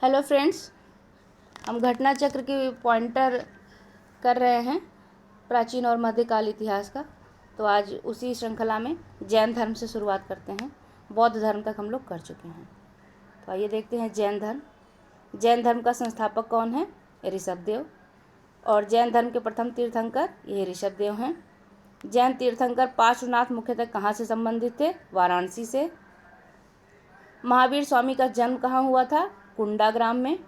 Hello friends, हम घटना चक्र की पॉइंटर कर रहे हैं प्राचीन और मध्यकाल इतिहास का। तो आज उसी श्रृंखला में जैन धर्म से शुरुआत करते हैं। बौद्ध धर्म तक हम लोग कर चुके हैं। तो आइए देखते हैं जैन धर्म। जैन धर्म का संस्थापक कौन है? ऋषभदेव। और जैन धर्म के प्रथम तीर्थंकर ये ऋषभदेव हैं। जैन तीर्थंकर पार्श्वनाथ मुख्यतः कहाँ से संबंधित थे? वाराणसी से। महावीर स्वामी का जन्म कहाँ हुआ था? कुंडा ग्राम में।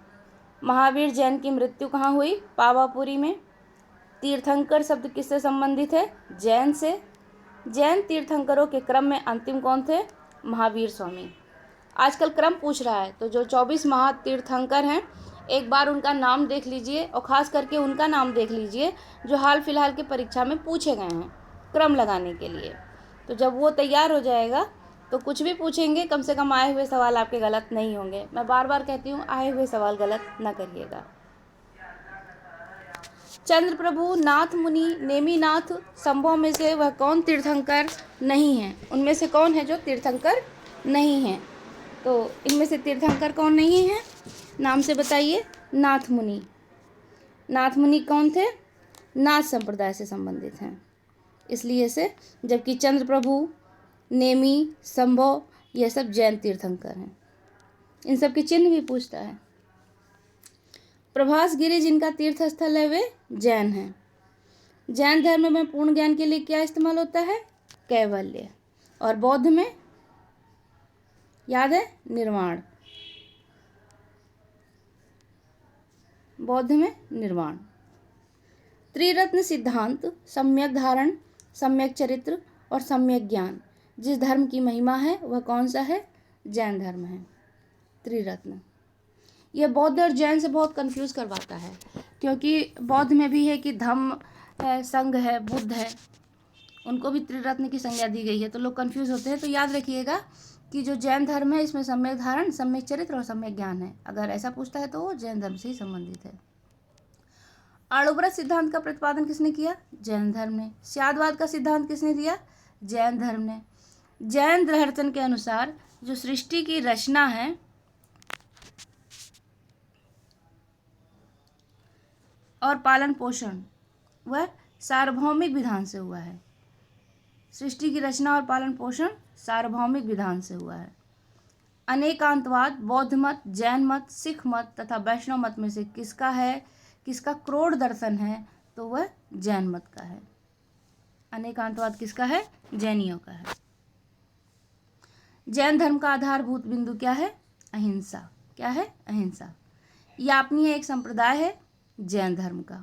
महावीर जैन की मृत्यु कहाँ हुई? पावापुरी में। तीर्थंकर शब्द किससे संबंधित है? जैन से। जैन तीर्थंकरों के क्रम में अंतिम कौन थे? महावीर स्वामी। आजकल क्रम पूछ रहा है, तो जो 24 महातीर्थंकर हैं एक बार उनका नाम देख लीजिए, और ख़ास करके उनका नाम देख लीजिए जो हाल फिलहाल की परीक्षा में पूछे गए हैं क्रम लगाने के लिए। तो जब वो तैयार हो जाएगा तो कुछ भी पूछेंगे, कम से कम आए हुए सवाल आपके गलत नहीं होंगे। मैं बार बार कहती हूँ, आए हुए सवाल गलत ना करिएगा। चंद्र प्रभु, नाथ मुनि, नेमिनाथ संभव में से वह कौन तीर्थंकर नहीं है? उनमें से कौन है जो तीर्थंकर नहीं है? तो इनमें से तीर्थंकर कौन नहीं है? नाम से बताइए। नाथ मुनि। नाथ मुनि कौन थे? नाथ संप्रदाय से संबंधित हैं, इसलिए से। जबकि चंद्र प्रभु, नेमी, संभव यह सब जैन तीर्थंकर हैं। इन सब के चिन्ह भी पूछता है। प्रभास गिरी जिनका तीर्थ स्थल है वे जैन हैं। जैन धर्म में पूर्ण ज्ञान के लिए क्या इस्तेमाल होता है? कैवल्य। और बौद्ध में याद है? निर्वाण। बौद्ध में निर्वाण। त्रिरत्न सिद्धांत, सम्यक धारण, सम्यक चरित्र और सम्यक ज्ञान जिस धर्म की महिमा है वह कौन सा है? जैन धर्म है। त्रिरत्न यह बौद्ध और जैन से बहुत कंफ्यूज करवाता है, क्योंकि बौद्ध में भी है कि धम्म है, संघ है, बुद्ध है, उनको भी त्रिरत्न की संज्ञा दी गई है, तो लोग कंफ्यूज होते हैं। तो याद रखिएगा कि जो जैन धर्म है इसमें सम्यक धारण, सम्यक चरित्र और सम्यक ज्ञान है। अगर ऐसा पूछता है तो वो जैन धर्म से ही संबंधित है। अणुव्रत सिद्धांत का प्रतिपादन किसने किया? जैन धर्म ने। स्यादवाद का सिद्धांत किसने दिया? जैन धर्म ने। जैन दर्शन के अनुसार जो सृष्टि की रचना है और पालन पोषण वह सार्वभौमिक विधान से हुआ है। सृष्टि की रचना और पालन पोषण सार्वभौमिक विधान से हुआ है। अनेकांतवाद बौद्ध मत, जैन मत, सिख मत तथा वैष्णव मत में से किसका है? किसका क्रोड़ दर्शन है? तो वह जैन मत का है। अनेकांतवाद किसका है? जैनियों का है। जैन धर्म का आधारभूत बिंदु क्या है? अहिंसा। क्या है? अहिंसा। यापनीय एक संप्रदाय है जैन धर्म का।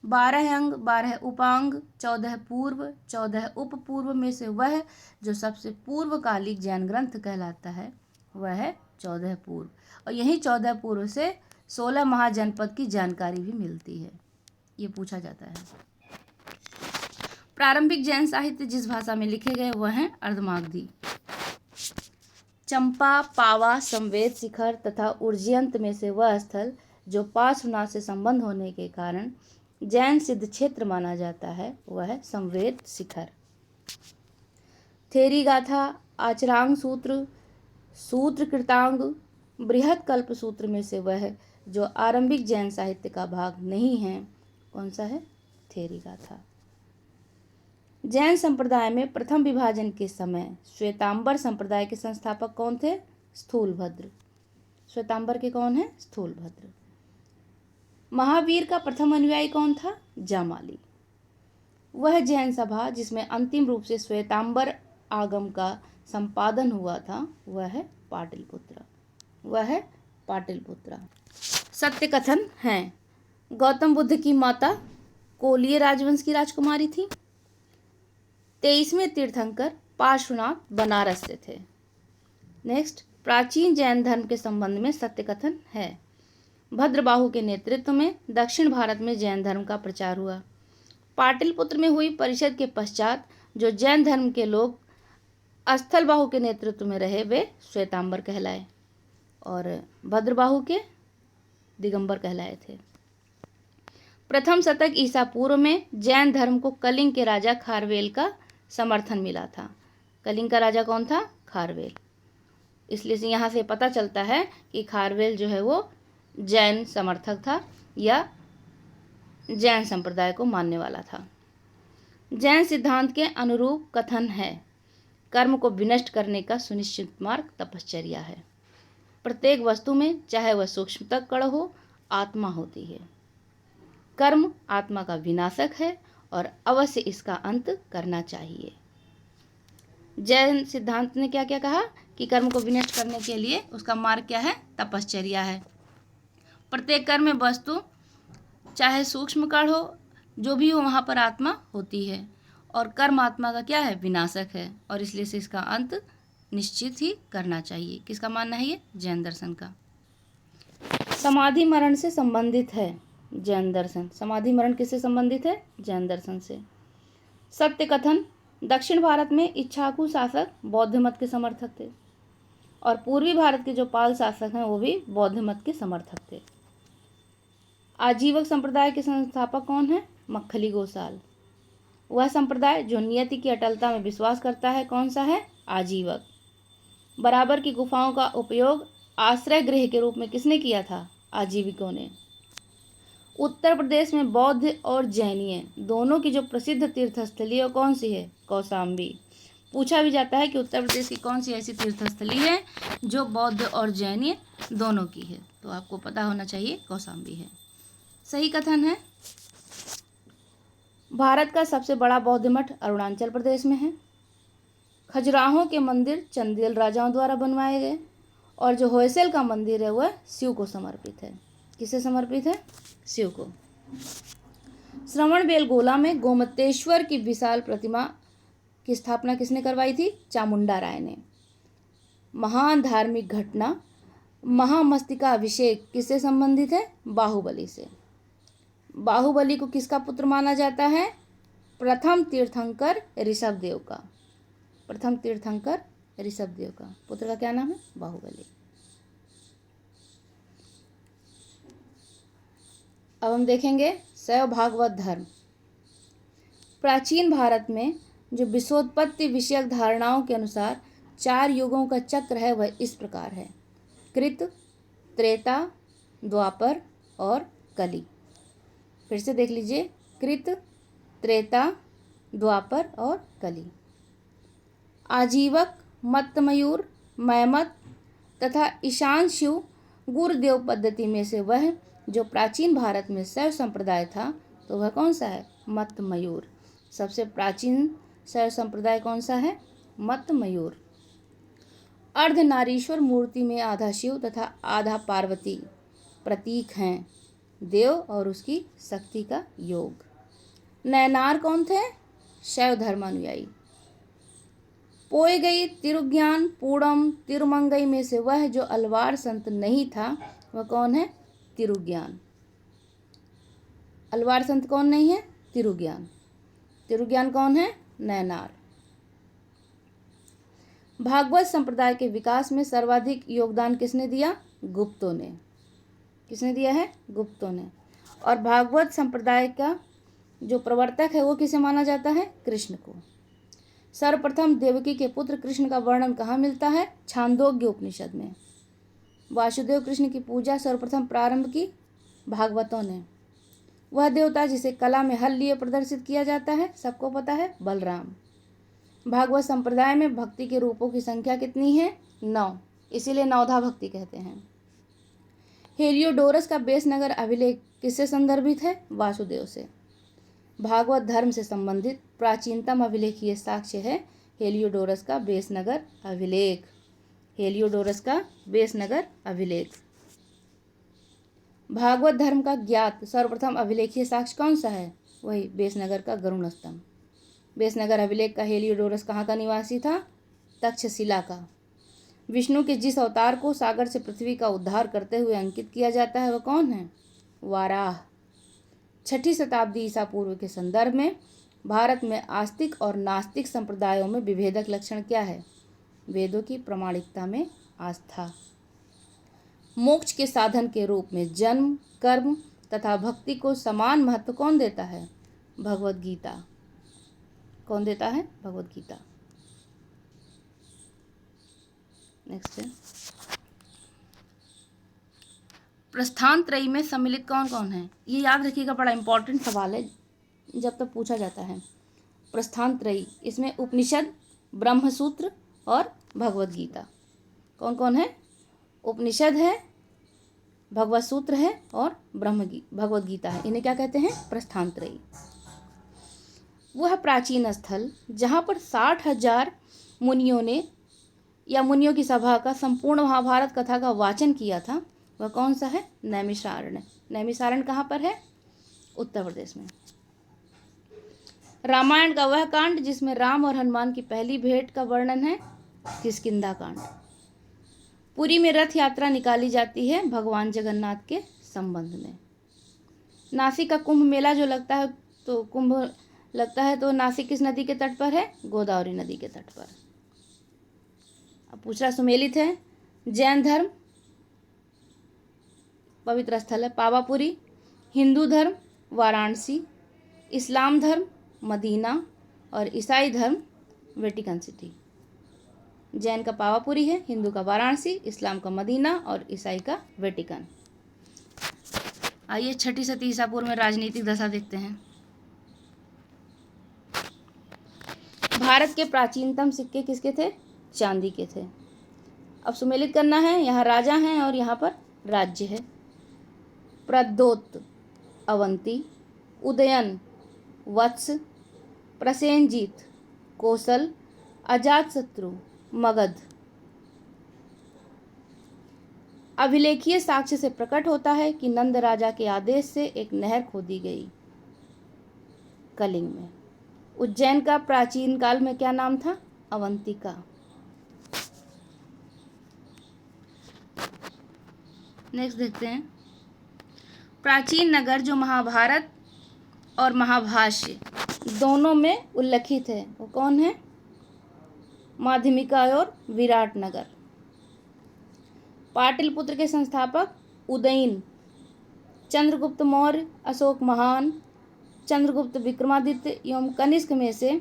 12 अंग, 12 उपांग, 14 पूर्व, 14 उप पूर्व में से वह जो सबसे पूर्वकालिक जैन ग्रंथ कहलाता है वह है 14 पूर्व। और यही 14 पूर्व से 16 महाजनपद की जानकारी भी मिलती है। ये पूछा जाता है। प्रारंभिक जैन साहित्य जिस भाषा में लिखे गए वह हैं अर्धमागधी। चंपा, पावा, संवेद शिखर तथा उर्जयंत में से वह स्थल जो पार्श्वनाथ से संबंध होने के कारण जैन सिद्ध क्षेत्र माना जाता है वह है संवेद शिखर। थेरी गाथा, आचरांग सूत्र, सूत्र कृतांग, बृहत कल्प सूत्र में से वह जो आरंभिक जैन साहित्य का भाग नहीं है कौन सा है? थेरी गाथा। जैन संप्रदाय में प्रथम विभाजन के समय श्वेतांबर संप्रदाय के संस्थापक कौन थे? स्थूलभद्र। श्वेतांबर के कौन है? स्थूलभद्र। महावीर का प्रथम अनुयायी कौन था? जामाली। वह जैन सभा जिसमें अंतिम रूप से श्वेतांबर आगम का संपादन हुआ था वह है पाटलिपुत्र। वह है पाटलिपुत्र। सत्य कथन है गौतम बुद्ध की माता कोलीय राजवंश की राजकुमारी थी। 23वें तीर्थंकर पार्श्वनाथ बनारस से थे। नेक्स्ट, प्राचीन जैन धर्म के संबंध में सत्य कथन है भद्रबाहु के नेतृत्व में दक्षिण भारत में जैन धर्म का प्रचार हुआ। पाटलिपुत्र में हुई परिषद के पश्चात जो जैन धर्म के लोग स्थलबाहु के नेतृत्व में रहे वे श्वेतांबर कहलाए और भद्रबाहु के दिगंबर कहलाए थे। प्रथम शतक ईसा पूर्व में जैन धर्म को कलिंग के राजा खारवेल का समर्थन मिला था। कलिंग का राजा कौन था? खारवेल। इसलिए से यहाँ से पता चलता है कि खारवेल जो है वो जैन समर्थक था या जैन संप्रदाय को मानने वाला था। जैन सिद्धांत के अनुरूप कथन है, कर्म को विनष्ट करने का सुनिश्चित मार्ग तपश्चर्या है। प्रत्येक वस्तु में, चाहे वह सूक्ष्मतम कण हो, आत्मा होती है। कर्म आत्मा का विनाशक है और अवश्य इसका अंत करना चाहिए। जैन सिद्धांत ने क्या क्या कहा कि कर्म को विनष्ट करने के लिए उसका मार्ग क्या है? तपश्चर्या है। प्रत्येक कर्म में वस्तु, चाहे सूक्ष्म कण हो, जो भी हो, वहाँ पर आत्मा होती है और कर्म आत्मा का क्या है? विनाशक है और इसलिए से इसका अंत निश्चित ही करना चाहिए। किसका मानना है ये? जैन दर्शन का। समाधि मरण से संबंधित है जैन दर्शन। समाधि मरण किससे संबंधित है? जैन दर्शन से। सत्य कथन, दक्षिण भारत में इक्ष्वाकु शासक बौद्ध मत के समर्थक थे और पूर्वी भारत के जो पाल शासक हैं वो भी बौद्ध मत के समर्थक थे। आजीवक संप्रदाय के संस्थापक कौन है? मक्खली गोसाल। वह संप्रदाय जो नियति की अटलता में विश्वास करता है, कौन सा है? आजीवक। बराबर की गुफाओं का उपयोग आश्रय गृह के रूप में किसने किया था? आजीविकों ने। उत्तर प्रदेश में बौद्ध और जैनीय दोनों की जो प्रसिद्ध तीर्थस्थली है वो कौन सी है? कौशाम्बी। पूछा भी जाता है कि उत्तर प्रदेश की कौन सी ऐसी तीर्थस्थली है जो बौद्ध और जैनीय दोनों की है, तो आपको पता होना चाहिए कौशाम्बी है। सही कथन है। भारत का सबसे बड़ा बौद्ध मठ अरुणाचल प्रदेश में है। खजुराहो के मंदिर चंदेल राजाओं द्वारा बनवाए गए और जो होयसल का मंदिर है वह शिव को समर्पित है। किसे समर्पित है? शिव को। श्रवणबेलगोला में गोमतेश्वर की विशाल प्रतिमा की स्थापना किसने करवाई थी? चामुंडा राय ने। महान धार्मिक घटना महामस्तिका अभिषेक किससे संबंधित है? बाहुबली से। बाहुबली को किसका पुत्र माना जाता है? प्रथम तीर्थंकर ऋषभदेव का। प्रथम तीर्थंकर ऋषभदेव का पुत्र का क्या नाम है? बाहुबली। अब हम देखेंगे शैव भागवत धर्म। प्राचीन भारत में जो विश्वोत्पत्ति विषयक धारणाओं के अनुसार 4 युगों का चक्र है वह इस प्रकार है: कृत, त्रेता, द्वापर और कली। फिर से देख लीजिए, कृत, त्रेता, द्वापर और कली। आजीवक, मत्तमयूर, मैमत तथा ईशान शिव गुरुदेव पद्धति में से वह जो प्राचीन भारत में शैव संप्रदाय था तो वह कौन सा है? मत्तमयूर। सबसे प्राचीन शैव संप्रदाय कौन सा है? मत्तमयूर। अर्धनारीश्वर मूर्ति में आधा शिव तथा आधा पार्वती प्रतीक हैं देव और उसकी शक्ति का योग। नैनार कौन थे? शैव धर्मानुयायी। पोयगई, तिरुज्ञान, पूड़म, तिरुमंगई में से वह जो अलवार संत नहीं था वह कौन है? तिरुज्ञान। अलवार संत कौन नहीं है? तिरुज्ञान। तिरुज्ञान कौन है? नैनार। भागवत संप्रदाय के विकास में सर्वाधिक योगदान किसने दिया? गुप्तों ने। किसने दिया है? गुप्तों ने। और भागवत संप्रदाय का जो प्रवर्तक है वो किसे माना जाता है? कृष्ण को। सर्वप्रथम देवकी के पुत्र कृष्ण का वर्णन कहाँ मिलता है? छांदोग्य उपनिषद में। वासुदेव कृष्ण की पूजा सर्वप्रथम प्रारंभ की भागवतों ने। वह देवता जिसे कला में हल लिए प्रदर्शित किया जाता है सबको पता है? बलराम। भागवत संप्रदाय में भक्ति के रूपों की संख्या कितनी है? 9, इसीलिए नवधा भक्ति कहते हैं। हेलियोडोरस का बेसनगर अभिलेख किससे संदर्भित है? वासुदेव से। भागवत धर्म से संबंधित प्राचीनतम अभिलेखीय साक्ष्य है हेलियोडोरस का बेसनगर अभिलेख। हेलियोडोरस का बेसनगर अभिलेख। भागवत धर्म का ज्ञात सर्वप्रथम अभिलेखीय साक्ष्य कौन सा है? वही बेसनगर का गरुण स्तंभ। बेसनगर अभिलेख का हेलियोडोरस कहाँ का निवासी था? तक्षशिला का। विष्णु के जिस अवतार को सागर से पृथ्वी का उद्धार करते हुए अंकित किया जाता है वह कौन है? वाराह। 6ठी शताब्दी ईसा पूर्व के संदर्भ में भारत में आस्तिक और नास्तिक संप्रदायों में विभेदक लक्षण क्या है? वेदों की प्रामाणिकता में आस्था। मोक्ष के साधन के रूप में जन्म, कर्म तथा भक्ति को समान महत्व कौन देता है? भगवद गीता। कौन देता है? भगवद गीता। नेक्स्ट है प्रस्थान त्रयी में सम्मिलित कौन कौन है? ये याद रखिएगा, बड़ा इंपॉर्टेंट सवाल है, जब तक पूछा जाता है। प्रस्थान त्रयी, इसमें उपनिषद, ब्रह्मसूत्र और भगवद गीता। कौन कौन है? उपनिषद है, भगवत सूत्र है और भगवद गीता है। इन्हें क्या कहते हैं? प्रस्थान त्रयी। वह प्राचीन स्थल जहाँ पर 60,000 मुनियों ने या मुनियों की सभा का संपूर्ण महाभारत कथा का वाचन किया था, वह कौन सा है? नैमिषारण्य। नैमिषारण्य कहाँ पर है? उत्तर प्रदेश में। रामायण का वह कांड जिसमें राम और हनुमान की पहली भेंट का वर्णन है, किष्किंधा कांड। पुरी में रथ यात्रा निकाली जाती है भगवान जगन्नाथ के संबंध में। नासिक का कुंभ मेला जो लगता है, तो कुंभ लगता है तो नासिक किस नदी के तट पर है? गोदावरी नदी के तट पर। अब पूछ रहा, सुमेलित है। जैन धर्म पवित्र स्थल है पावापुरी, हिंदू धर्म वाराणसी, इस्लाम धर्म मदीना और ईसाई धर्म वेटिकन सिटी। जैन का पावापुरी है, हिंदू का वाराणसी, इस्लाम का मदीना और ईसाई का वेटिकन। आइए छठी सती ईसापुर में राजनीतिक दशा देखते हैं। भारत के प्राचीनतम सिक्के किसके थे? चांदी के थे। अब सुमेलित करना है। यहाँ राजा हैं और यहाँ पर राज्य है। प्रद्योत अवंती, उदयन वत्स, प्रसेनजीत कौशल, अजातशत्रु मगध। अभिलेखीय साक्ष्य से प्रकट होता है कि नंद राजा के आदेश से एक नहर खोदी गई कलिंग में। उज्जैन का प्राचीन काल में क्या नाम था? अवंतिका। नेक्स्ट देखते हैं। प्राचीन नगर जो महाभारत और महाभाष्य दोनों में उल्लेखित है, वो कौन है? माध्यमिका और विराट नगर। पाटलिपुत्र के संस्थापक उदयन, चंद्रगुप्त मौर्य, अशोक महान, चंद्रगुप्त विक्रमादित्य एवं कनिष्क में से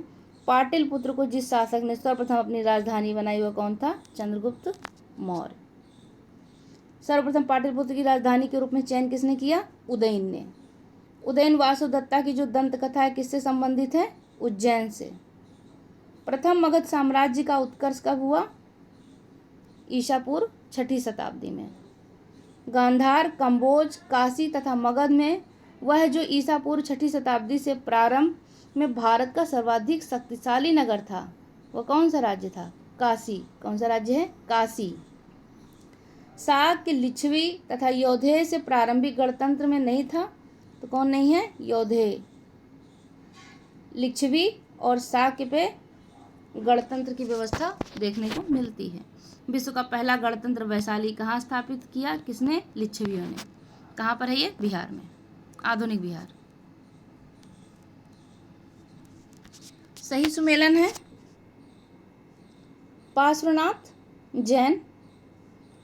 पाटलिपुत्र को जिस शासक ने सर्वप्रथम अपनी राजधानी बनाई वह कौन था? चंद्रगुप्त मौर्य। सर्वप्रथम पाटलिपुत्र की राजधानी के रूप में चयन किसने किया? उदयन ने। उदयन वासुदत्ता की जो दंत कथा है किससे संबंधित है? उज्जैन से। प्रथम मगध साम्राज्य का उत्कर्ष कब हुआ? ईसा पूर्व 6ठी शताब्दी में। गांधार, कंबोज, काशी तथा मगध में वह जो ईसा पूर्व 6ठी शताब्दी से प्रारंभ में भारत का सर्वाधिक शक्तिशाली नगर था, वह कौन सा राज्य था? काशी। कौन सा राज्य है? काशी। शाक्य, लिच्छवी तथा योधेय से प्रारंभिक गणतंत्र में नहीं था, तो कौन नहीं है? योधेय। लिच्छवी और शाक्य पे गणतंत्र की व्यवस्था देखने को मिलती है। विश्व का पहला गणतंत्र वैशाली कहाँ स्थापित किया? किसने? लिच्छवियों ने। कहाँ पर है ये? बिहार में, आधुनिक बिहार। सही सुमेलन है पार्श्वनाथ जैन,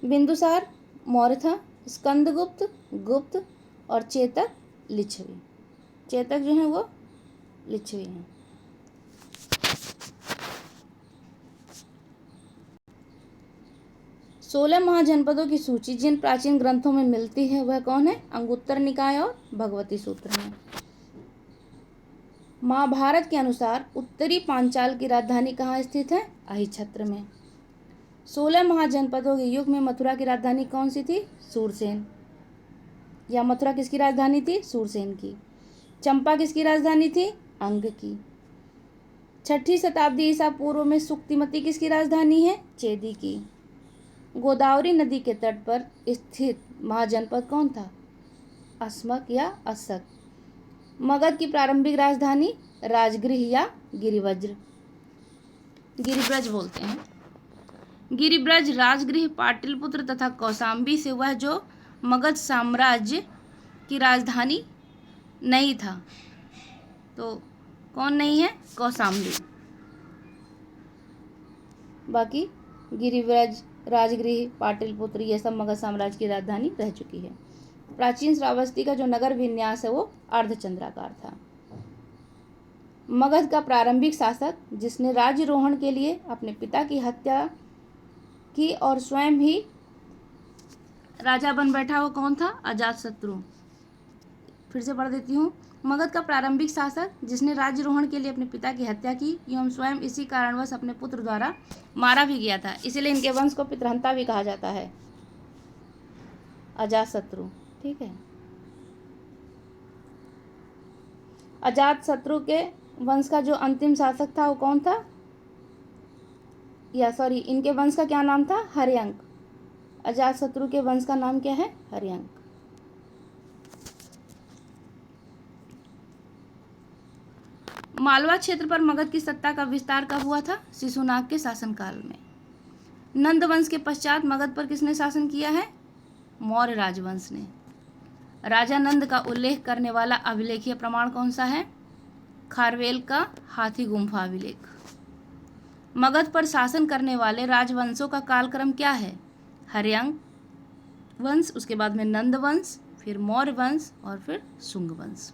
बिंदुसार मौर्य था, स्कंदगुप्त गुप्त और चेतक लिच्छवी। चेतक जो है वो लिच्छवी हैं। सोलह महाजनपदों की सूची जिन प्राचीन ग्रंथों में मिलती है वह कौन है? अंगुत्तर निकाय और भगवती सूत्र में। महाभारत के अनुसार उत्तरी पांचाल की राजधानी कहाँ स्थित है? अहिछत्र में। 16 महाजनपदों के युग में मथुरा की राजधानी कौन सी थी? सूरसेन। या मथुरा किसकी राजधानी थी? सूरसेन की। चंपा किसकी राजधानी थी? अंग की। 6ठी शताब्दी ईसा पूर्व में सुक्तिमती किसकी राजधानी है? चेदी की। गोदावरी नदी के तट पर स्थित महाजनपद कौन था? अस्मक या अस्सक। मगध की प्रारंभिक राजधानी राजगृह या गिरिव्रज। गिरिव्रज बोलते हैं। गिरिव्रज राजगृह पाटलिपुत्र तथा कौशाम्बी से वह जो मगध साम्राज्य की राजधानी नहीं था, तो कौन नहीं है? कौशाम्बी। बाकी गिरिव्रज, राजगृह, पाटलिपुत्र ये सब मगध साम्राज्य की राजधानी रह चुकी है। प्राचीन श्रावस्ती का जो नगर विन्यास है वो अर्धचंद्राकार था। मगध का प्रारंभिक शासक जिसने राज्यरोहण के लिए अपने पिता की हत्या की और स्वयं ही राजा बन बैठा वो कौन था? अजातशत्रु। फिर से पढ़ देती हूँ। मगध का प्रारंभिक शासक जिसने राज्यरोहण के लिए अपने पिता की हत्या की एवं स्वयं इसी कारणवश अपने पुत्र द्वारा मारा भी गया था, इसीलिए इनके वंश को पितृहंता भी कहा जाता है, अजातशत्रु। ठीक है। अजातशत्रु के वंश का जो अंतिम शासक था वो कौन था? इनके वंश का क्या नाम था? हर्यंक। अजातशत्रु के वंश का नाम क्या है? हर्यंक। मालवा क्षेत्र पर मगध की सत्ता का विस्तार कब हुआ था? शिशुनाग के शासनकाल में। नंद वंश के पश्चात मगध पर किसने शासन किया है? मौर्य राजवंश ने। राजा नंद का उल्लेख करने वाला अभिलेखीय प्रमाण कौन सा है? खारवेल का हाथी गुम्फा अभिलेख। मगध पर शासन करने वाले राजवंशों का कालक्रम क्या है? हर्यंक वंश, उसके बाद में नंद वंश, फिर मौर्य वंश और फिर शुंग वंश।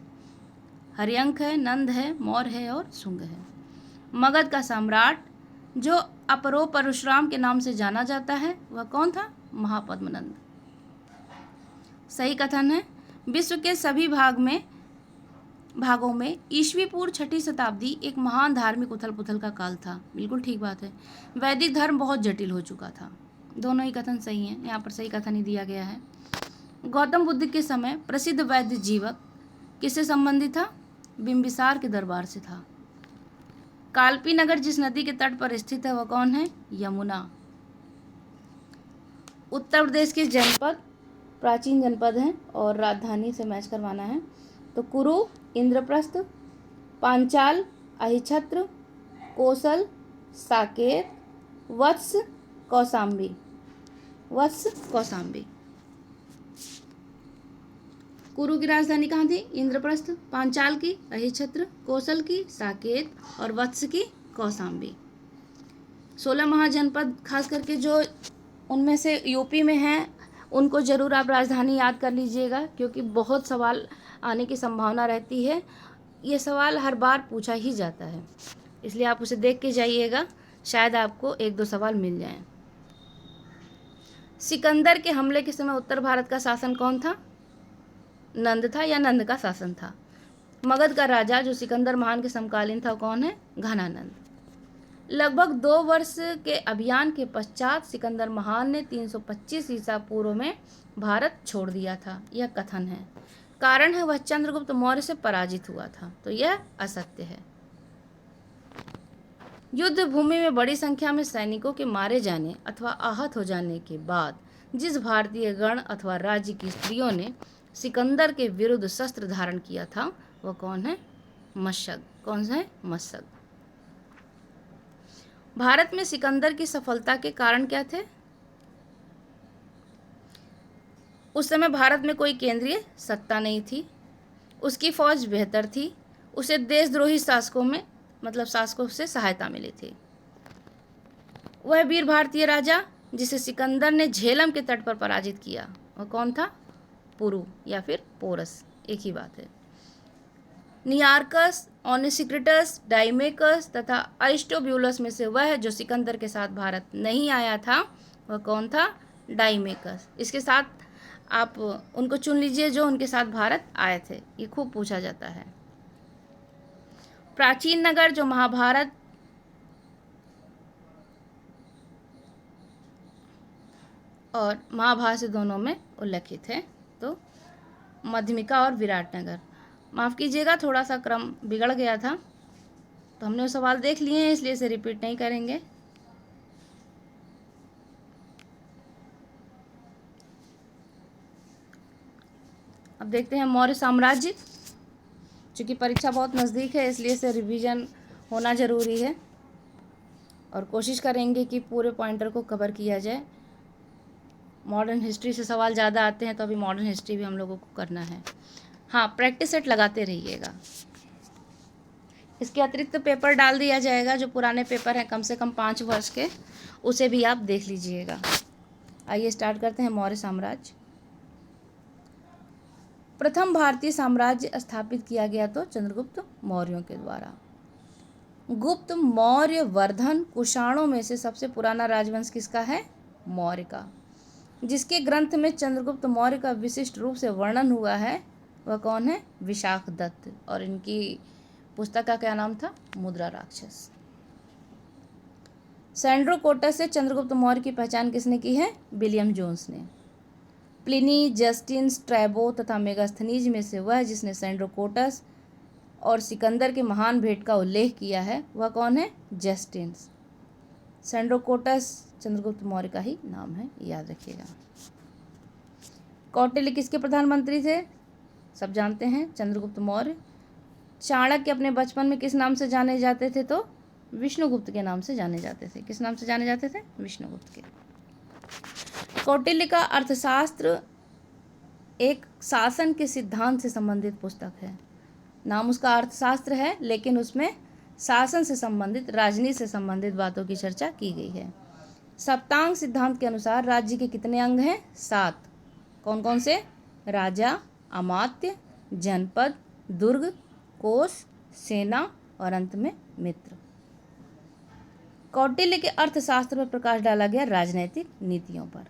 हर्यंक है, नंद है, मौर्य है और शुंग है। मगध का सम्राट जो अपरो परशुराम के नाम से जाना जाता है वह कौन था? महापद्मनंद। सही कथन है। विश्व के सभी भागों में ईस्वी पूर्व 6वीं शताब्दी एक महान धार्मिक उथल पुथल का काल था। बिल्कुल ठीक बात है। वैदिक धर्म बहुत जटिल हो चुका था। दोनों ही कथन सही हैं, यहाँ पर सही कथन ही दिया गया है। गौतम बुद्ध के समय प्रसिद्ध वैद्य जीवक किससे संबंधित था? बिंबिसार के दरबार से था। कालपी नगर जिस नदी के तट पर स्थित है वह कौन है? यमुना। उत्तर प्रदेश के जनपद प्राचीन जनपद हैं और राजधानी से मैच करवाना है। तो कुरु, इंद्रप्रस्थ, पांचाल, अहिछत्र, कोसल, साकेत, वत्स, कौसाम्बी। कुरु की राजधानी कहाँ थी? इंद्रप्रस्थ। पांचाल की अहिछत्र, कोसल की साकेत और वत्स की कौसाम्बी। 16 महाजनपद खास करके जो उनमें से यूपी में हैं उनको ज़रूर आप राजधानी याद कर लीजिएगा, क्योंकि बहुत सवाल आने की संभावना रहती है। ये सवाल हर बार पूछा ही जाता है, इसलिए आप उसे देख के जाइएगा, शायद आपको 1-2 सवाल मिल जाएं। सिकंदर के हमले के समय उत्तर भारत का शासन कौन था? नंद था या नंद का शासन था? मगध का राजा जो सिकंदर महान के समकालीन था कौन है? घनानंद। लगभग 2 वर्ष के अभियान के पश्चात सिकंदर महान ने 325 ईसा पूर्व में भारत छोड़ दिया था, यह कथन है। कारण है वह चंद्रगुप्त मौर्य से पराजित हुआ था, तो यह असत्य है। युद्ध भूमि में बड़ी संख्या में सैनिकों के मारे जाने अथवा आहत हो जाने के बाद जिस भारतीय गण अथवा राज्य की स्त्रियों ने सिकंदर के विरुद्ध शस्त्र धारण किया था वह कौन है? मशक। कौन सा है? मशक। भारत में सिकंदर की सफलता के कारण क्या थे? उस समय भारत में कोई केंद्रीय सत्ता नहीं थी, उसकी फौज बेहतर थी, उसे देशद्रोही शासकों से सहायता मिली थी। वह वीर भारतीय राजा जिसे सिकंदर ने झेलम के तट पर पराजित किया वह कौन था? पुरु या फिर पोरस, एक ही बात है। नियार्कस, ओनेसिक्रिटस, डाइमेकस तथा अरिस्टोब्यूलस में से वह जो सिकंदर के साथ भारत नहीं आया था वह कौन था? डाइमेकस। इसके साथ आप उनको चुन लीजिए जो उनके साथ भारत आए थे, ये खूब पूछा जाता है। प्राचीन नगर जो महाभारत और महाभारत दोनों में उल्लेखित है, तो मध्यमिका और विराटनगर। माफ़ कीजिएगा, थोड़ा सा क्रम बिगड़ गया था, तो हमने वो सवाल देख लिए हैं इसलिए इसे रिपीट नहीं करेंगे। अब देखते हैं मौर्य साम्राज्य। चूँकि परीक्षा बहुत नज़दीक है इसलिए इसे रिवीजन होना ज़रूरी है और कोशिश करेंगे कि पूरे पॉइंटर को कवर किया जाए। मॉडर्न हिस्ट्री से सवाल ज़्यादा आते हैं तो अभी मॉडर्न हिस्ट्री भी हम लोगों को करना है। हाँ, प्रैक्टिस सेट लगाते रहिएगा। इसके अतिरिक्त पेपर डाल दिया जाएगा, जो पुराने पेपर हैं कम से कम 5 वर्ष के, उसे भी आप देख लीजिएगा। आइए स्टार्ट करते हैं। मौर्य साम्राज्य। प्रथम भारतीय साम्राज्य स्थापित किया गया तो चंद्रगुप्त मौर्यों के द्वारा। गुप्त, मौर्य, वर्धन, कुषाणों में से सबसे पुराना राजवंश किसका है? मौर्य का। जिसके ग्रंथ में चंद्रगुप्त मौर्य का विशिष्ट रूप से वर्णन हुआ है वह कौन है? विशाख दत्त। और इनकी पुस्तक का क्या नाम था? मुद्रा राक्षस। सैंड्रोकोटस से चंद्रगुप्त मौर्य की पहचान किसने की है? विलियम जोन्स ने। प्लिनी, जस्टिन, स्ट्रैबो तथा मेगास्थनीज में से वह जिसने सैंड्रोकोटस और सिकंदर के महान भेंट का उल्लेख किया है वह कौन है? जस्टिन। सैंड्रोकोटस चंद्रगुप्त मौर्य का ही नाम है, याद रखिएगा। कौटिल्य किसके प्रधानमंत्री थे? सब जानते हैं, चंद्रगुप्त मौर्य। चाणक्य अपने बचपन में किस नाम से जाने जाते थे? तो विष्णुगुप्त के नाम से जाने जाते थे। किस नाम से जाने जाते थे? विष्णुगुप्त के। कौटिल्य का अर्थशास्त्र एक शासन के सिद्धांत से संबंधित पुस्तक है। नाम उसका अर्थशास्त्र है, लेकिन उसमें शासन से संबंधित, राजनीति से संबंधित बातों की चर्चा की गई है। सप्तांग सिद्धांत के अनुसार राज्य के कितने अंग हैं? 7। कौन कौन से? राजा, अमात्य, जनपद, दुर्ग, कोष, सेना और अंत में मित्र। कौटिल्य के अर्थशास्त्र पर प्रकाश डाला गया राजनैतिक नीतियों पर।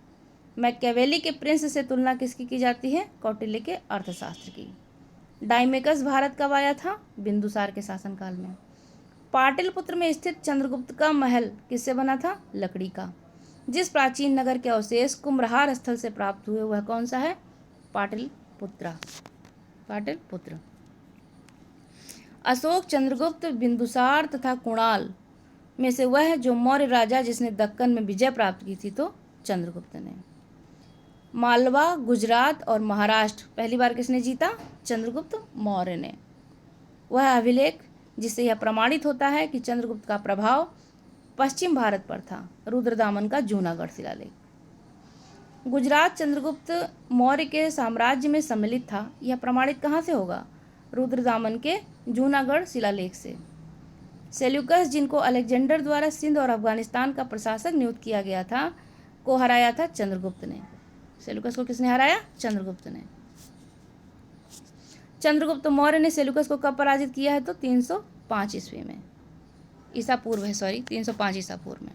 मैकियावेली के प्रिंस से तुलना किसकी की जाती है? कौटिल्य के अर्थशास्त्र की। डाइमेकस भारत कब आया था? बिंदुसार के शासनकाल में। पाटलिपुत्र में स्थित चंद्रगुप्त का महल किससे बना था? लकड़ी का। जिस प्राचीन नगर के अवशेष कुम्भरहार स्थल से प्राप्त हुए वह कौन सा है? पाटलिपुत्र। पाटलिपुत्र। अशोक, चंद्रगुप्त, बिंदुसार तथा कुणाल में से वह है जो मौर्य राजा जिसने दक्कन में विजय प्राप्त की थी? तो चंद्रगुप्त ने। मालवा, गुजरात और महाराष्ट्र पहली बार किसने जीता? चंद्रगुप्त मौर्य ने। वह अभिलेख जिससे यह प्रमाणित होता है कि चंद्रगुप्त का प्रभाव पश्चिम भारत पर था, रुद्रदामन का जूनागढ़ शिलालेख। गुजरात चंद्रगुप्त मौर्य के साम्राज्य में सम्मिलित था, यह प्रमाणित कहाँ से होगा? रुद्रदामन के जूनागढ़ शिलालेख से। सेल्यूकस, जिनको अलेक्जेंडर द्वारा सिंध और अफगानिस्तान का प्रशासक नियुक्त किया गया था, को हराया था चंद्रगुप्त ने। सेल्यूकस को किसने हराया? चंद्रगुप्त ने। चंद्रगुप्त मौर्य ने सेल्यूकस को कब पराजित किया है? तो 305 ईस्वी में, ईसा पूर्व है, 305 ईसा पूर्व में।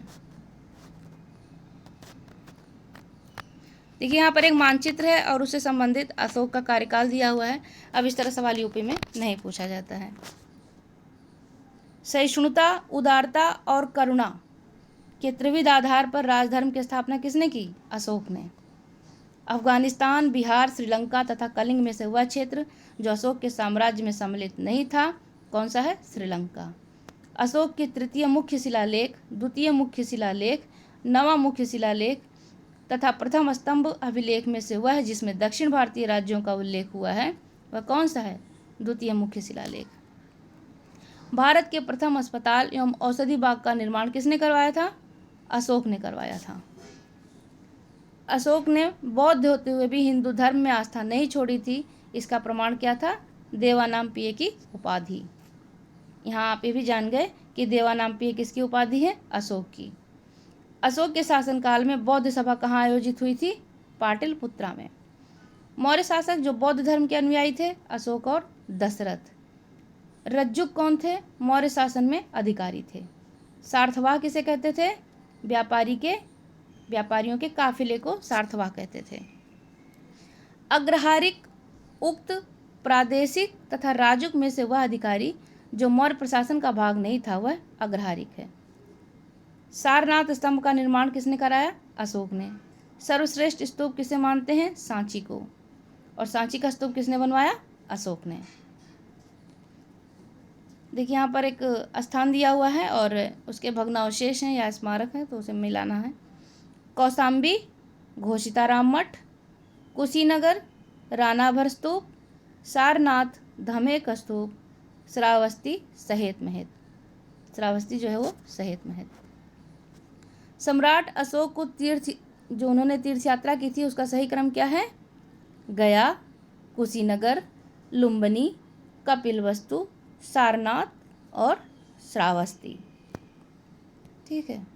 देखिए यहाँ पर एक मानचित्र है और उससे संबंधित अशोक का कार्यकाल दिया हुआ है। अब इस तरह सवाल यूपी में नहीं पूछा जाता है। सहिष्णुता, उदारता और करुणा के त्रिविध आधार पर राजधर्म की स्थापना किसने की? अशोक ने। अफगानिस्तान, बिहार, श्रीलंका तथा कलिंग में से वह क्षेत्र जो अशोक के साम्राज्य में सम्मिलित नहीं था कौन सा है? श्रीलंका। अशोक के तृतीय मुख्य शिलालेख, द्वितीय मुख्य शिलालेख, नवा मुख्य शिलालेख तथा प्रथम स्तंभ अभिलेख में से वह जिसमें दक्षिण भारतीय राज्यों का उल्लेख हुआ है वह कौन सा है? द्वितीय मुख्य शिलालेख। भारत के प्रथम अस्पताल एवं औषधि बाग का निर्माण किसने करवाया था? अशोक ने करवाया था। अशोक ने बौद्ध होते हुए भी हिंदू धर्म में आस्था नहीं छोड़ी थी, इसका प्रमाण क्या था? देवानामपिय की उपाधि। यहाँ आप ये भी जान गए कि देवानामपिय किसकी उपाधि है? अशोक की। अशोक के शासनकाल में बौद्ध सभा कहाँ आयोजित हुई थी? पाटलिपुत्रा में। मौर्य शासक जो बौद्ध धर्म के अनुयायी थे? अशोक और दशरथ। रज्जुक कौन थे? मौर्य शासन में अधिकारी थे। सार्थवाह किसे कहते थे? व्यापारियों के काफिले को सार्थवाह कहते थे। अग्रहारिक, उक्त, प्रादेशिक तथा राजुक में से वह अधिकारी जो मौर्य प्रशासन का भाग नहीं था वह अग्रहारिक है। सारनाथ स्तंभ का निर्माण किसने कराया? अशोक ने। सर्वश्रेष्ठ स्तूप किसे मानते हैं? सांची को। और सांची का स्तूप किसने बनवाया? अशोक ने। देखिए यहाँ पर एक स्थान दिया हुआ है और उसके भग्नावशेष हैं या स्मारक है, तो उसे मिलाना है। कौशाम्बी, घोषिताराम मठ, कुशीनगर, रानाभर स्तूप, सारनाथ, धमेक स्तूप, श्रावस्ती, सहेत महत। श्रावस्ती जो है वो सहेत महत। सम्राट अशोक को जो उन्होंने तीर्थ यात्रा की थी उसका सही क्रम क्या है? गया, कुशीनगर, लुम्बिनी, कपिलवस्तु, सारनाथ और श्रावस्ती। ठीक है।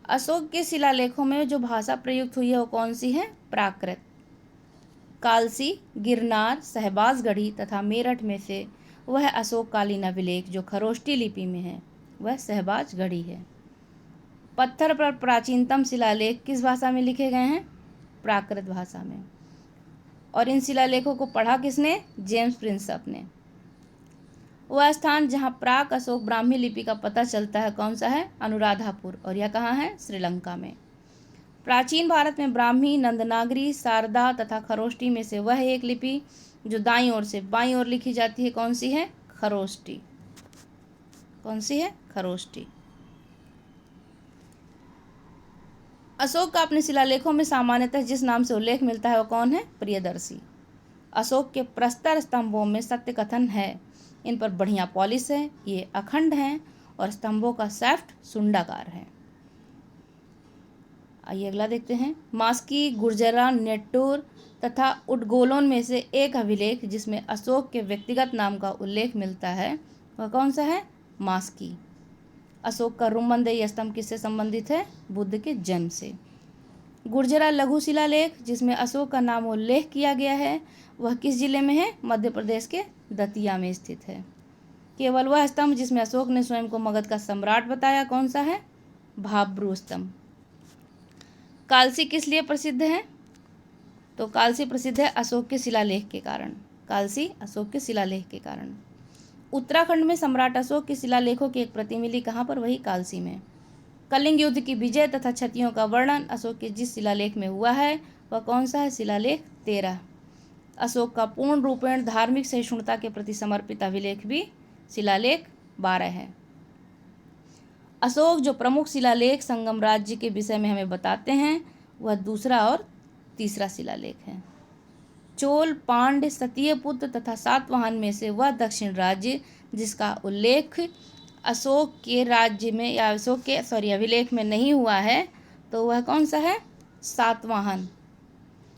अशोक के शिलालेखों में जो भाषा प्रयुक्त हुई है वो कौन सी है? प्राकृत। कालसी, गिरनार, सहबाजगढ़ी तथा मेरठ में से वह अशोककालीन अभिलेख जो खरोष्टी लिपि में है वह सहबाजगढ़ी है। पत्थर पर प्राचीनतम शिलालेख किस भाषा में लिखे गए हैं? प्राकृत भाषा में। और इन शिलालेखों को पढ़ा किसने? जेम्स प्रिंसप ने। वह स्थान जहाँ प्राक अशोक ब्राह्मी लिपि का पता चलता है कौन सा है? अनुराधापुर। और यह कहाँ है? श्रीलंका में। प्राचीन भारत में ब्राह्मी, नंदनागरी, शारदा तथा खरोष्टी में से वह एक लिपि जो दाईं ओर से बाईं ओर लिखी जाती है कौन सी है? खरोष्टी। कौन सी है? खरोष्टी। अशोक का अपने शिलालेखों में सामान्यतः जिस नाम से उल्लेख मिलता है वह कौन है? प्रियदर्शी। अशोक के प्रस्तर स्तंभों में सत्य कथन है, इन पर बढ़िया पॉलिश है, ये अखंड हैं और स्तंभों का शाफ्ट सुंडाकार है। आइए अगला देखते हैं। मास्की, गुर्जरा, नेट्टूर तथा उडगोलोन में से एक अभिलेख जिसमें अशोक के व्यक्तिगत नाम का उल्लेख मिलता है वह कौन सा है? मास्की। अशोक का रुमंदेही स्तंभ किससे संबंधित है? बुद्ध के जन्म से। गुर्जरा लघु शिलालेख जिसमें अशोक का नाम उल्लेख किया गया है वह किस जिले में है? मध्य प्रदेश के दतिया में स्थित है। केवल वह स्तंभ जिसमें अशोक ने स्वयं को मगध का सम्राट बताया कौन सा है? भाब्रू स्तंभ। कालसी किस लिए प्रसिद्ध है? तो कालसी प्रसिद्ध है अशोक के शिलालेख के कारण। कालसी अशोक के शिलालेख के कारण। उत्तराखंड में सम्राट अशोक के शिलालेखों की एक प्रति मिली कहाँ पर? वही कालसी में। कलिंग युद्ध की विजय तथा क्षतियों का वर्णन अशोक के जिस शिलालेख में हुआ है वह कौन सा है? शिलालेख 13। अशोक का पूर्ण रूपेण धार्मिक सहिष्णुता के प्रति समर्पित अभिलेख भी शिलालेख 12 है। अशोक जो प्रमुख शिलालेख संगम राज्य के विषय में हमें बताते हैं वह दूसरा और तीसरा शिलालेख है। चोल, पांड्य, सतीयपुत्र तथा सातवाहन में से वह दक्षिण राज्य जिसका उल्लेख अशोक के राज्य में या अशोक के अभिलेख में नहीं हुआ है तो वह कौन सा है? सातवाहन।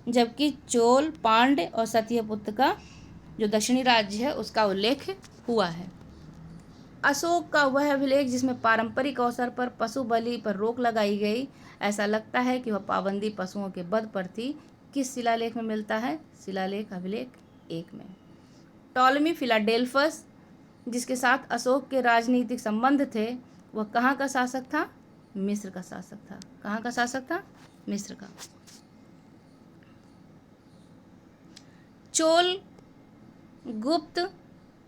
जबकि चोल, पांड्य और सतीयपुत्र का जो दक्षिणी राज्य है उसका उल्लेख हुआ है। अशोक का वह अभिलेख जिसमें पारंपरिक अवसर पर पशु बलि पर रोक लगाई गई, ऐसा लगता है कि वह पाबंदी पशुओं के वध पर थी, किस शिलालेख में मिलता है? शिलालेख अभिलेख 1 में। टॉलमी फिलाडेल्फस जिसके साथ अशोक के राजनीतिक संबंध थे वह कहाँ का शासक था? मिस्र का शासक था। कहाँ का शासक था? मिस्र का। चोल, गुप्त,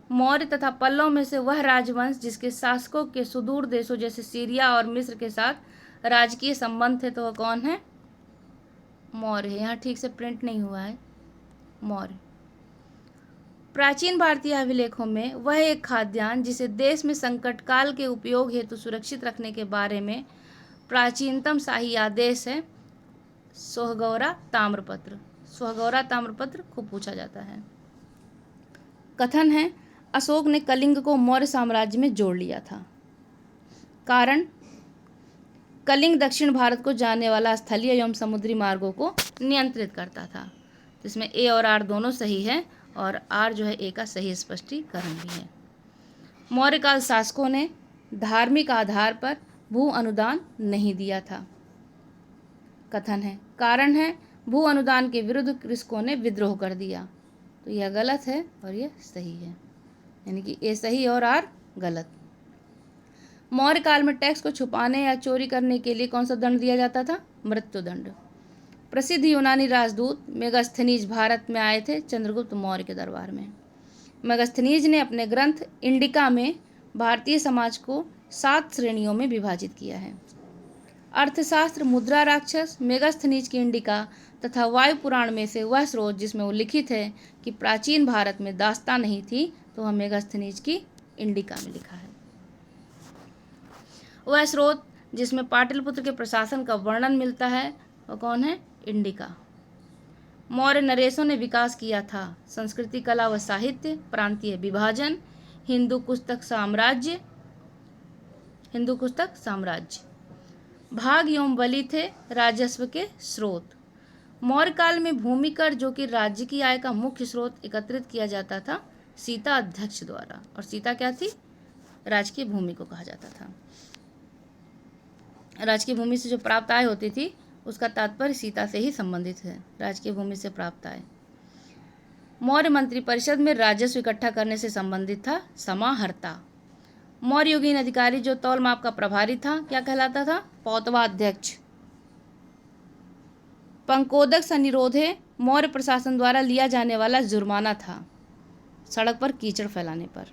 मौर्य तथा पल्लव में से वह राजवंश जिसके शासकों के सुदूर देशों जैसे सीरिया और मिस्र के साथ राजकीय संबंध थे तो वह कौन है? मौर्य। यहाँ ठीक से प्रिंट नहीं हुआ है, मौर्य। प्राचीन भारतीय अभिलेखों में वह एक खाद्यान्न जिसे देश में संकट काल के उपयोग हेतु सुरक्षित रखने के बारे में प्राचीनतम शाही आदेश है सोहगौरा ताम्रपत्र। सोहगौरा ताम्रपत्र खूब पूछा जाता है। कथन है अशोक ने कलिंग को मौर्य साम्राज्य में जोड़ लिया था। कारण कलिंग दक्षिण भारत को जाने वाला स्थलीय एवं समुद्री मार्गों को नियंत्रित करता था। इसमें ए और आर दोनों सही है और आर जो है ए का सही स्पष्टीकरण भी है। मौर्य काल शासकों ने धार्मिक आधार पर भू अनुदान नहीं दिया था। कथन है कारण है भू अनुदान के विरुद्ध कृषकों ने विद्रोह कर दिया। तो यह गलत है और यह सही है, यानी कि ए सही और आर गलत। मौर्य काल में टैक्स को छुपाने या चोरी करने के लिए कौन सा दंड दिया जाता था? मृत्युदंड। प्रसिद्ध यूनानी राजदूत मेगास्थनीज भारत में आए थे चंद्रगुप्त मौर्य के दरबार में। मेगास्थनीज ने अपने ग्रंथ इंडिका में भारतीय समाज को 7 श्रेणियों में विभाजित किया है। अर्थशास्त्र, मुद्रा राक्षस, मेगास्थनीज की इंडिका तथा वायु पुराण में से वह स्रोत जिसमें उल्लिखित है कि प्राचीन भारत में दास्ता नहीं थी तो वह मेगास्थनीज की इंडिका में लिखा है। वह स्रोत जिसमें पाटलिपुत्र के प्रशासन का वर्णन मिलता है वह कौन है? इंडिका। मौर्य नरेशों ने विकास किया था संस्कृति, कला व साहित्य, प्रांतीय विभाजन, हिंदू कुस्तक साम्राज्य। भाग एवं बलि थे राजस्व के स्रोत। मौर्य काल में भूमि कर जो कि राज्य की आय का मुख्य स्रोत एकत्रित किया जाता था सीता अध्यक्ष द्वारा। और सीता क्या थी? राजकीय भूमि को कहा जाता था। राजकीय भूमि से जो प्राप्त आय होती थी उसका तात्पर्य सीता से ही संबंधित है, राजकीय भूमि से प्राप्त आय। मौर्य मंत्री परिषद में राजस्व इकट्ठा करने से संबंधित था समाहर्ता। मौर्य युगीन अधिकारी जो तौल माप का प्रभारी था क्या कहलाता था? पौतवाध्यक्ष। पंकोदक सनिरोधे मौर्य प्रशासन द्वारा लिया जाने वाला जुर्माना था सड़क पर कीचड़ फैलाने पर।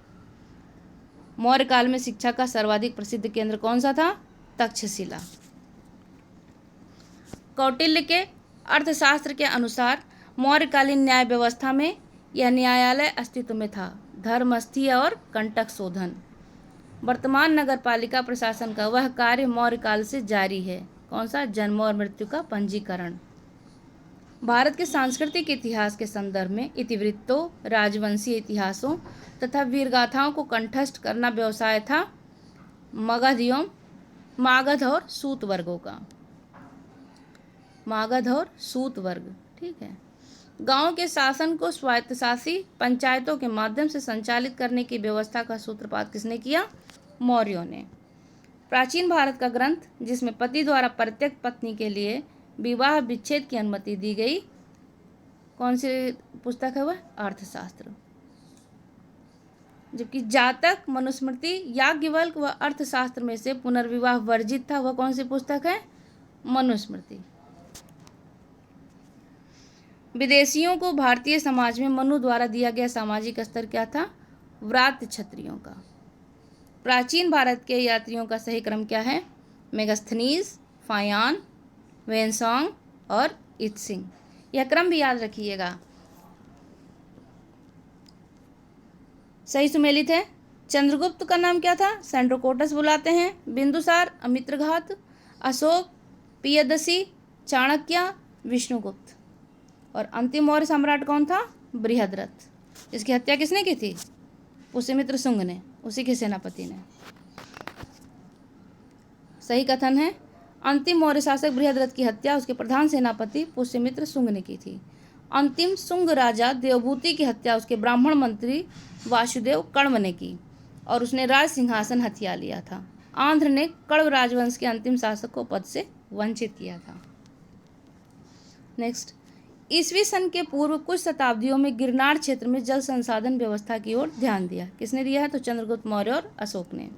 मौर्य काल में शिक्षा का सर्वाधिक प्रसिद्ध केंद्र कौन सा था? तक्षशिला। कौटिल्य के अर्थशास्त्र के अनुसार मौर्यकालीन न्याय व्यवस्था में यह न्यायालय अस्तित्व में था, धर्मस्थी और कंटक शोधन। वर्तमान नगर पालिका प्रशासन का वह कार्य मौर्य काल से जारी है, कौन सा? जन्म और मृत्यु का पंजीकरण। भारत के सांस्कृतिक इतिहास के संदर्भ में इतिवृत्तों, राजवंशीय इतिहासों तथा वीरगाथाओं को कंठस्थ करना व्यवसाय था मागध और सूत वर्गों का। मागध और सूत वर्ग, ठीक है। गांव के शासन को स्वायत्तशासी पंचायतों के माध्यम से संचालित करने की व्यवस्था का सूत्रपात किसने किया? मौर्यों ने। प्राचीन भारत का ग्रंथ जिसमें पति द्वारा प्रत्येक पत्नी के लिए विवाह विच्छेद की अनुमति दी गई, कौन सी पुस्तक है वह? अर्थशास्त्र। जबकि जातक, मनुस्मृति, याज्ञवल्क्य व अर्थशास्त्र में से पुनर्विवाह वर्जित था, वह कौन सी पुस्तक है? मनुस्मृति। विदेशियों को भारतीय समाज में मनु द्वारा दिया गया सामाजिक स्तर क्या था? व्रात्य क्षत्रियों का। प्राचीन भारत के यात्रियों का सही क्रम क्या है? मेगस्थनीज, फायान, वेनसोंग और इत्सिंग। यह क्रम भी याद रखिएगा। सही सुमेलित है। चंद्रगुप्त का नाम क्या था? सेंड्रोकोटस बुलाते हैं। बिंदुसार, अमित्रघात, अशोक, पियदसी, चाणक्य, विष्णुगुप्त। और अंतिम मौर्य सम्राट कौन था? बृहद्रथ। इसकी हत्या किसने की थी? पुष्यमित्र शुंग ने, उसी के सेनापति ने। सही कथन है। अंतिम मौर्य शासक बृहद्रथ की हत्या उसके प्रधान सेनापति पुष्यमित्र शुंग ने की थी। अंतिम शुंग राजा देवभूति की हत्या उसके ब्राह्मण मंत्री वासुदेव कण्व ने की और उसने राज सिंहासन हथिया लिया था। आंध्र ने कण्व राजवंश के अंतिम शासक को पद से वंचित किया था। नेक्स्ट, ईसवी सन के पूर्व कुछ शताब्दियों में गिरनार क्षेत्र में जल संसाधन व्यवस्था की ओर ध्यान दिया। किसने दिया है? तो चंद्रगुप्त मौर्य और अशोक ने।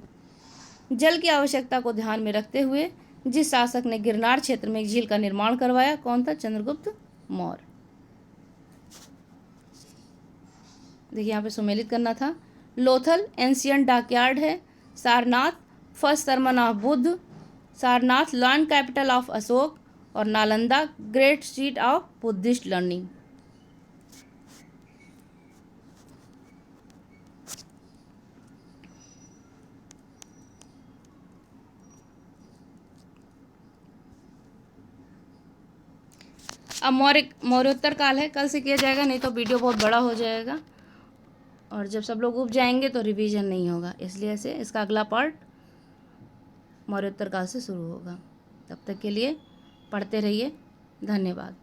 जल की आवश्यकता को ध्यान में रखते हुए जिस शासक ने गिरनार क्षेत्र में एक झील का निर्माण करवाया, कौन था? चंद्रगुप्त मौर्य। देखिए यहाँ पे सुमेलित करना था। लोथल एंशियंट डॉकयार्ड है। Sarnath first sermon of Buddha. Sarnath land capital of Ashoka. और Nalanda great seat of Buddhist learning. अब मौर्योत्तर काल है, कल से किया जाएगा, नहीं तो वीडियो बहुत बड़ा हो जाएगा और जब सब लोग उब जाएंगे तो रिवीजन नहीं होगा, इसलिए से इसका अगला पार्ट मौर्योत्तर काल से शुरू होगा। तब तक के लिए पढ़ते रहिए। धन्यवाद।